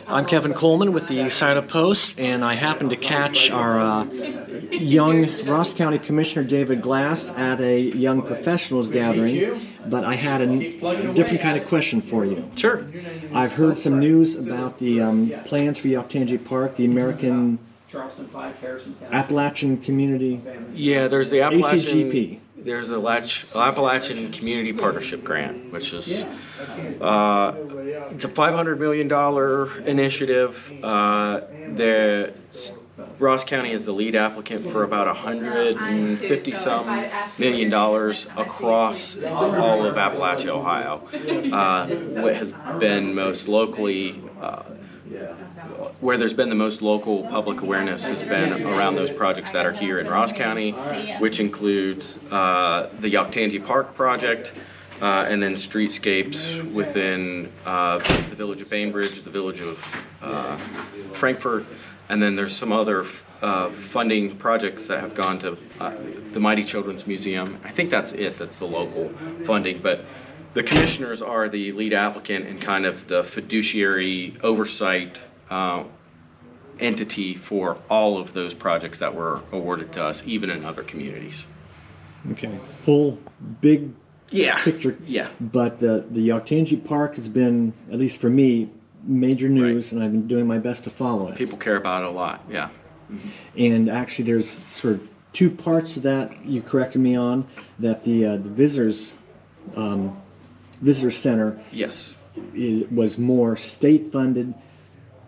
I'm Kevin Coleman with the Side of Post, and I happened to catch our young Ross County Commissioner David Glass at a young professionals gathering, but I had a different kind of question for you. Sure. I've heard some news about the plans for Yoctangee Park, the American Appalachian Community. Yeah, there's the Appalachian. ACGP. There's the Appalachian Community Partnership Grant, which is it's a $500 million initiative. The Ross County is the lead applicant for about $150-some million across all of Appalachia, Ohio. What has been most locally where there's been the most local public awareness has been around those projects that are here in Ross County, which includes the Yoctangee Park project, and then streetscapes within the village of Bainbridge, the village of Frankfort, and then there's some other funding projects that have gone to the Mighty Children's Museum. I think that's it, that's the local funding, but the commissioners are the lead applicant and kind of the fiduciary oversight entity for all of those projects that were awarded to us, even in other communities. Okay, whole big picture. Yeah. But the Yoctangee Park has been, at least for me, major news, and I've been doing my best to follow it. People care about it a lot, yeah. Mm-hmm. And actually there's sort of two parts to that you corrected me on, that the visitor center was more state funded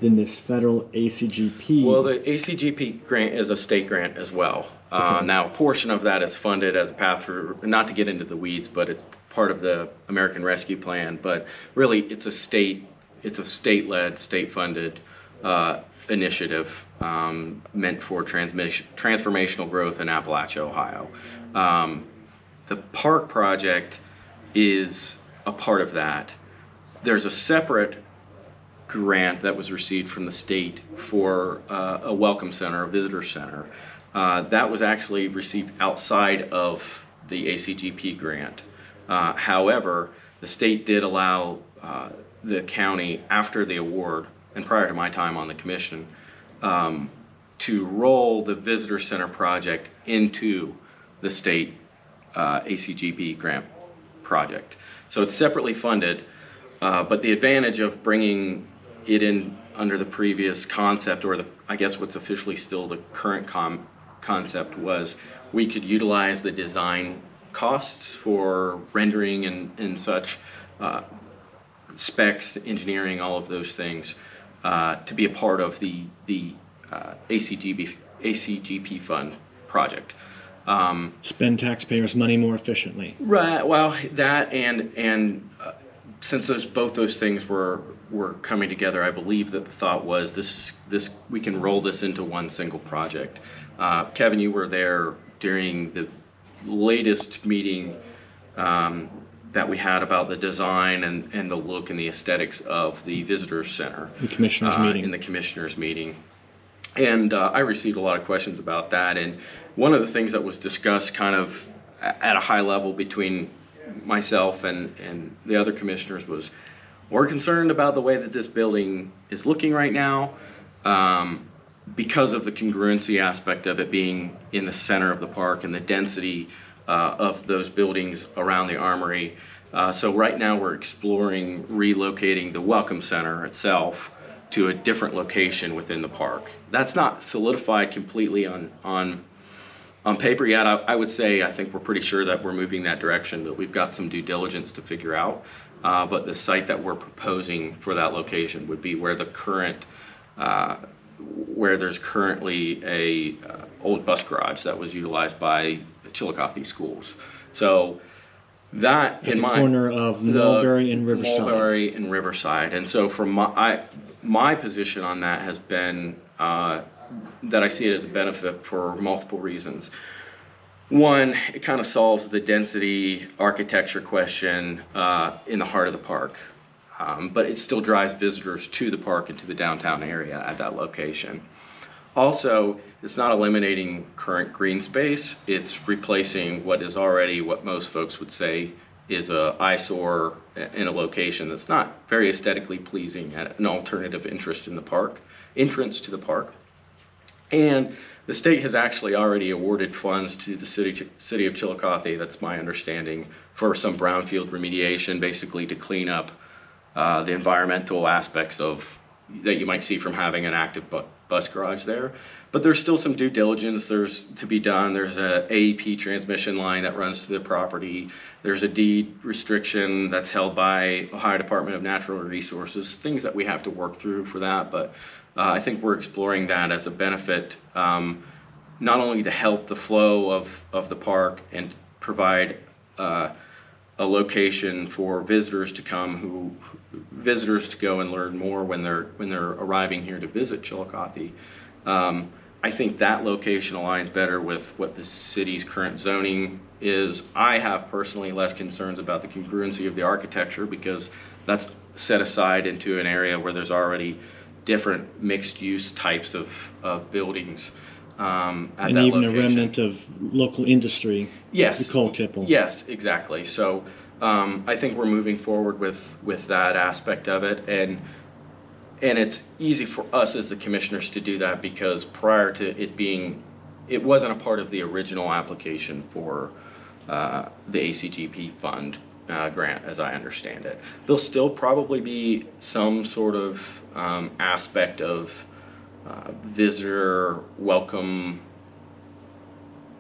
than this federal ACGP. Well, the ACGP grant is a state grant as well. Okay. Now, a portion of that is funded as a path for, not to get into the weeds, but it's part of the American Rescue Plan. But really, it's a state-led, state-funded initiative meant for transformational growth in Appalachia, Ohio. The park project is a part of that. There's a separate grant that was received from the state for a welcome center, a visitor center. That was actually received outside of the ACGP grant. However, the state did allow the county, after the award and prior to my time on the commission, to roll the visitor center project into the state ACGP grant project. So it's separately funded, but the advantage of bringing it in under the previous concept, or I guess what's officially still the current concept, was we could utilize the design costs for rendering and such, specs, engineering, all of those things, to be a part of the ACGP fund project. Spend taxpayers' money more efficiently. Right. Well, that and since both those things were coming together, I believe that the thought was this we can roll this into one single project. Kevin, you were there during the latest meeting that we had about the design and the look and the aesthetics of the visitor center. The commissioners meeting. In the commissioners meeting. And I received a lot of questions about that. And one of the things that was discussed kind of at a high level between myself and the other commissioners was, we're concerned about the way that this building is looking right now because of the congruency aspect of it being in the center of the park and the density of those buildings around the armory. So right now we're exploring relocating the Welcome Center itself to a different location within the park. That's not solidified completely on paper yet. I would say I think we're pretty sure that we're moving that direction, but we've got some due diligence to figure out. But the site that we're proposing for that location would be where the current, where there's currently a old bus garage that was utilized by Chillicothe schools. So that at in the corner of Mulberry and Riverside. Mulberry and Riverside. And so from my position on that has been that I see it as a benefit for multiple reasons. One, it kind of solves the density architecture question in the heart of the park, but it still drives visitors to the park and to the downtown area at that location. Also, it's not eliminating current green space, it's replacing what is already what most folks would say is a eyesore in a location that's not very aesthetically pleasing at an alternative entrance to the park. And the state has actually already awarded funds to the city of Chillicothe, that's my understanding, for some brownfield remediation, basically to clean up the environmental aspects that you might see from having an active bus garage there. But there's still some due diligence to be done. There's a AEP transmission line that runs to the property. There's a deed restriction that's held by Ohio Department of Natural Resources, things that we have to work through for that. But I think we're exploring that as a benefit, not only to help the flow of the park and provide a location for visitors to come, visitors to go and learn more when they're arriving here to visit Chillicothe. I think that location aligns better with what the city's current zoning is. I have personally less concerns about the congruency of the architecture because that's set aside into an area where there's already different mixed-use types of buildings at and that even location. A remnant of local industry. Yes. The coal tipple. Yes, exactly. So I think we're moving forward with that aspect of it, and it's easy for us as the commissioners to do that because prior to it wasn't a part of the original application for the ACGP fund grant, as I understand it. There'll still probably be some sort of aspect of visitor welcome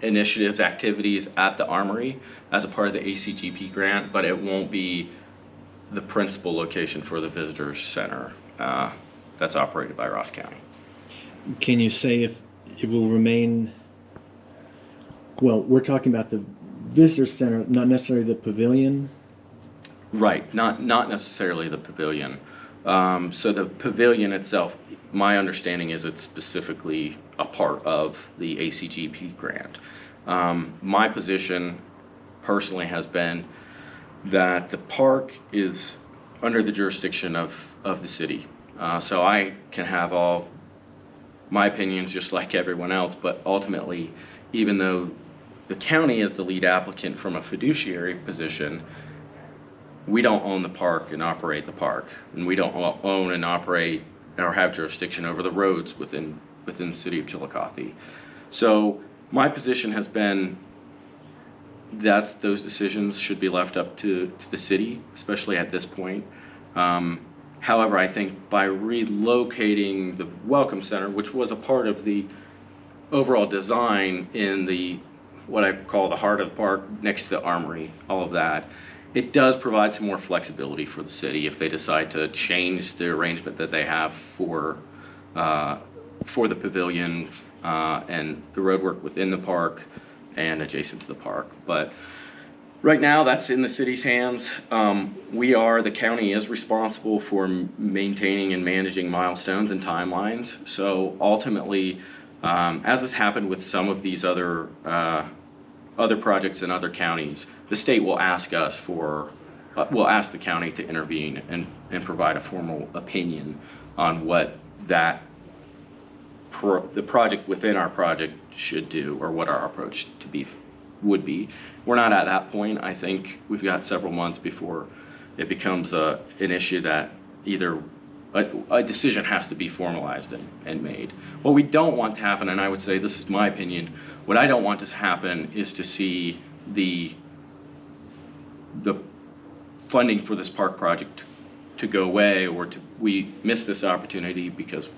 initiatives, activities at the Armory as a part of the ACGP grant, but it won't be the principal location for the Visitors Center that's operated by Ross County. Can you say if it will remain, well, we're talking about the Visitor Center, not necessarily the pavilion? Right, not necessarily the pavilion. So the pavilion itself, my understanding is it's specifically a part of the ACGP grant. My position personally has been that the park is under the jurisdiction of the city. So I can have all my opinions just like everyone else, but ultimately, even though the county is the lead applicant from a fiduciary position, we don't own the park and operate the park, and we don't own and operate or have jurisdiction over the roads within the city of Chillicothe. So my position has been that those decisions should be left up to the city, especially at this point. However, I think by relocating the Welcome Center, which was a part of the overall design in what I call the heart of the park, next to the Armory, all of that, it does provide some more flexibility for the city if they decide to change the arrangement that they have for the pavilion and the roadwork within the park and adjacent to the park. But right now, that's in the city's hands. The county is responsible for maintaining and managing milestones and timelines. So ultimately, as has happened with some of these other projects in other counties, the state will ask will ask the county to intervene and provide a formal opinion on what the project within our project should do, or what our approach would be. We're not at that point. I think we've got several months before it becomes an issue that either a decision has to be formalized and made. What we don't want to happen, and I would say this is my opinion, what I don't want to happen is to see the funding for this park project to go away, or we miss this opportunity because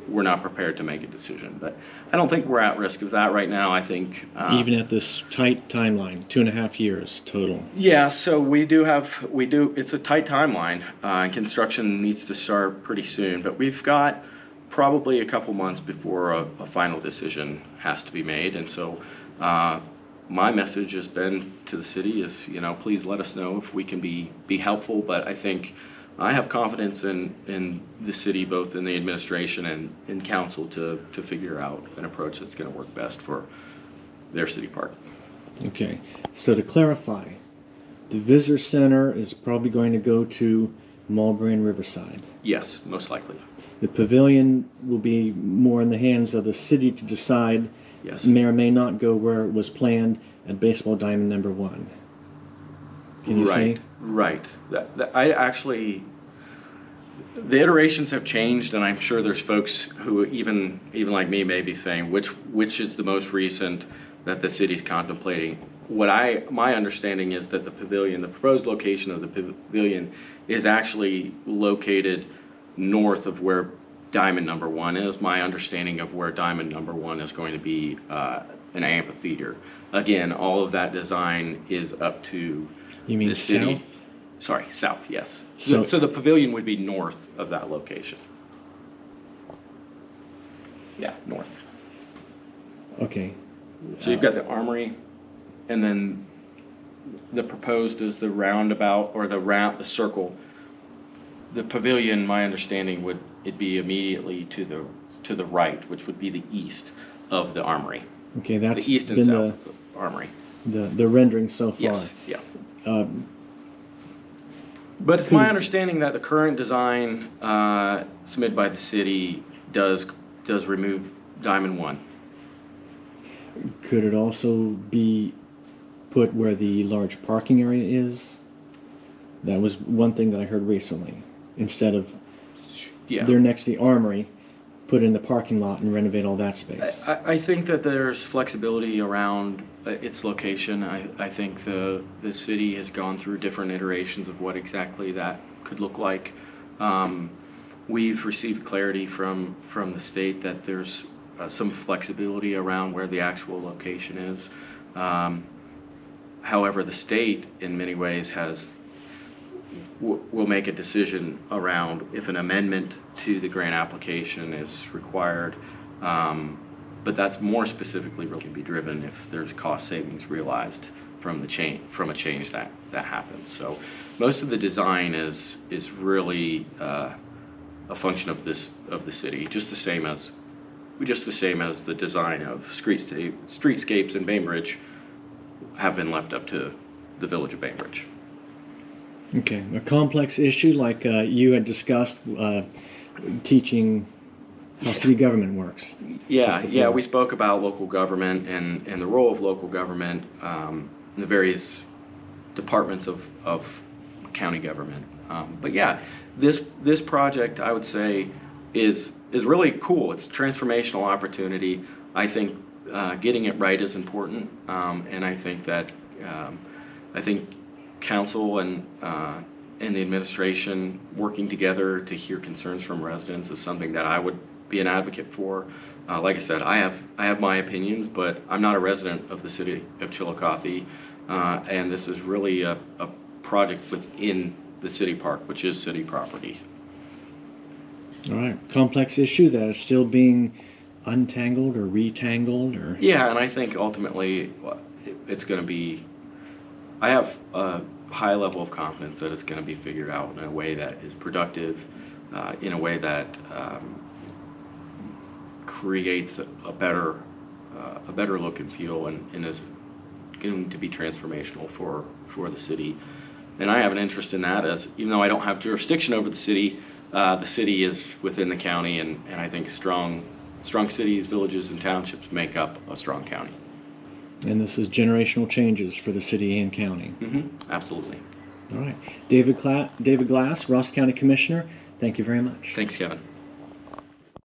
we're not prepared to make a decision. But I don't think we're at risk of that right now. I think even at this tight timeline, 2.5 years total. Yeah, so we do. It's a tight timeline, and construction needs to start pretty soon. But we've got probably a couple months before a final decision has to be made. And so my message has been to the city is, please let us know if we can be helpful. But I think I have confidence in the city, both in the administration and in council, to figure out an approach that's going to work best for their city park. Okay, so to clarify, the visitor center is probably going to go to Mulberry and Riverside. Yes, most likely. The pavilion will be more in the hands of the city to decide. Yes. May or may not go where it was planned at Baseball Diamond number 1. Can you say? Right. I actually, the iterations have changed, and I'm sure there's folks who even like me may be saying which is the most recent that the city's contemplating. My understanding is that the proposed location of the pavilion is actually located north of where Diamond Number 1 is. My understanding of where Diamond Number 1 is going to be an amphitheater. Again, all of that design is up to You mean the city. south? Sorry, south, yes. So- So the pavilion would be north of that location. Yeah, north. Okay. So you've got the armory, and then the proposed is the roundabout, or the circle. The pavilion, my understanding, would it be immediately to the right, which would be the east of the armory. Okay, that's The east and been south of the armory. the rendering so far. Yes, yeah. Um, But it's my understanding that the current design submitted by the city does remove Diamond 1. Could it also be put where the large parking area is? That was one thing that I heard recently. Instead of Yeah. they're next to the armory, put it in the parking lot and renovate all that space. I think that there's flexibility around its location. I think the city has gone through different iterations of what exactly that could look like. We've received clarity from the state that there's some flexibility around where the actual location is. However, the state, in many ways, will make a decision around if an amendment to the grant application is required. But that's more specifically really can be driven if there's cost savings realized from a change that happens. So most of the design is really a function of the city, just the same as the design of streetscapes in Bainbridge have been left up to the village of Bainbridge. Okay, a complex issue like you had discussed, teaching how city government works. Yeah, we spoke about local government and the role of local government in the various departments of county government. But yeah, this project, I would say, is really cool. It's a transformational opportunity. I think getting it right is important, and I think that council and the administration working together to hear concerns from residents is something that I would be an advocate for. Like I said, I have my opinions, but I'm not a resident of the city of Chillicothe, and this is really a project within the city park, which is city property. All right, complex issue that is still being untangled or retangled, or Yeah, and I think ultimately it's going to be. I have a high level of confidence that it's going to be figured out in a way that is productive, in a way that creates a better look and feel, and is going to be transformational for the city. And I have an interest in that, as even though I don't have jurisdiction over the city is within the county, and I think strong cities, villages, and townships make up a strong county. and this is generational changes for the city and county. Mm-hmm. Absolutely. All right, David Glass, Ross County Commissioner. Thank you very much. Thanks, Kevin.